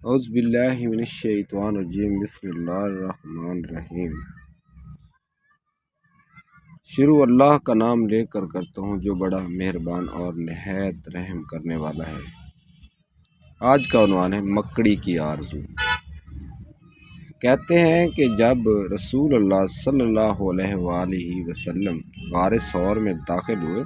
اعوذ باللہ من الشیطان الرجیم بسم اللہ الرحمن الرحیم۔ شروع اللہ کا نام لے کر کرتا ہوں جو بڑا مہربان اور نہایت رحم کرنے والا ہے۔ آج کا عنوان ہے مکڑی کی آرزو۔ کہتے ہیں کہ جب رسول اللہ صلی اللہ علیہ وآلہ وسلم غار ثور میں داخل ہوئے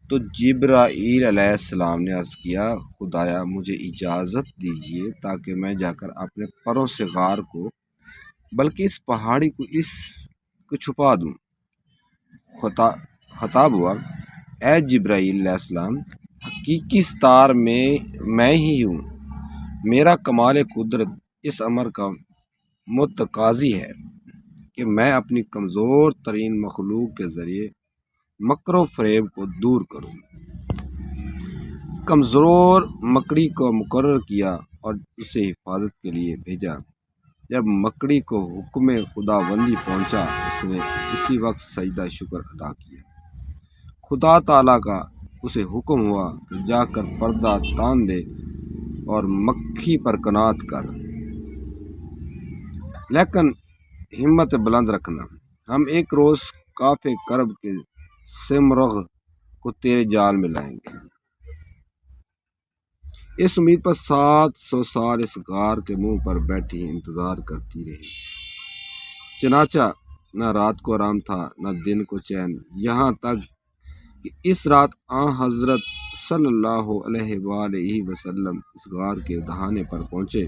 تو جبرائیل علیہ السلام نے عرض کیا، خدایا مجھے اجازت دیجیے تاکہ میں جا کر اپنے پروں سے غار کو بلکہ اس پہاڑی کو چھپا دوں۔ خطاب ہوا، اے جبرائیل علیہ السلام، حقیقی ستار میں ہی ہوں۔ میرا کمال قدرت اس امر کا متقاضی ہے کہ میں اپنی کمزور ترین مخلوق کے ذریعے مکر و فریب کو دور کروں۔ کمزور مکڑی کو مقرر کیا اور اسے حفاظت کے لیے بھیجا۔ جب مکڑی کو حکم خداوندی پہنچا، اس نے اسی وقت سجدہ شکر ادا کیا۔ خدا تعالیٰ کا اسے حکم ہوا کہ جا کر پردہ تان دے اور مکھی پر قناعت کر، لیکن ہمت بلند رکھنا، ہم ایک روز کاف کرب کے سمرغ کو تیرے جال میں لائیں گے۔ اس امید پر 700 سال اس غار کے منہ پر بیٹھی انتظار کرتی رہی۔ چنانچہ نہ رات کو آرام تھا نہ دن کو چین، یہاں تک کہ اس رات حضرت صلی اللہ علیہ وآلہ وسلم اس غار کے دہانے پر پہنچے۔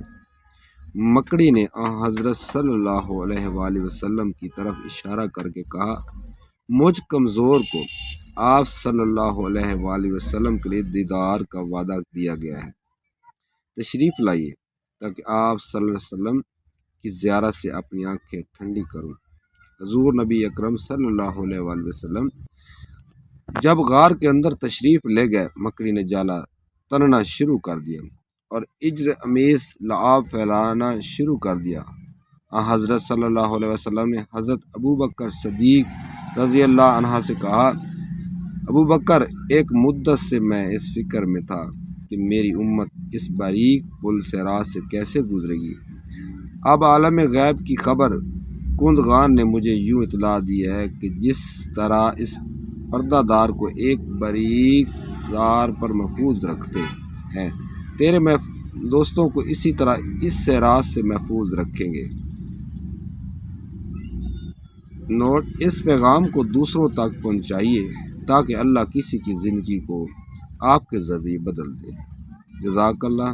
مکڑی نے حضرت صلی اللہ علیہ وآلہ وسلم کی طرف اشارہ کر کے کہا، مجھ کمزور کو آپ صلی اللہ علیہ وآلہ وسلم کے لیے دیدار کا وعدہ دیا گیا ہے، تشریف لائیے تاکہ آپ صلی اللہ علیہ وسلم کی زیارت سے اپنی آنکھیں ٹھنڈی کروں۔ حضور نبی اکرم صلی اللہ علیہ وآلہ وسلم جب غار کے اندر تشریف لے گئے، مکڑی نے جالا تننا شروع کر دیا اور عجز امیز لعاب پھیلانا شروع کر دیا۔ حضرت صلی اللہ علیہ وسلم نے حضرت ابوبکر صدیق رضی اللہ عنہ سے کہا، ابو بکر، ایک مدت سے میں اس فکر میں تھا کہ میری امت اس باریک پل صراط سے کیسے گزرے گی۔ اب عالم غیب کی خبر کندگان نے مجھے یوں اطلاع دی ہے کہ جس طرح اس پردہ دار کو ایک باریک تار پر محفوظ رکھتے ہیں، تیرے دوستوں کو اسی طرح اس صراط سے محفوظ رکھیں گے۔ نوٹ: اس پیغام کو دوسروں تک پہنچائیے تاکہ اللہ کسی کی زندگی کو آپ کے ذریعے بدل دے۔ جزاک اللہ۔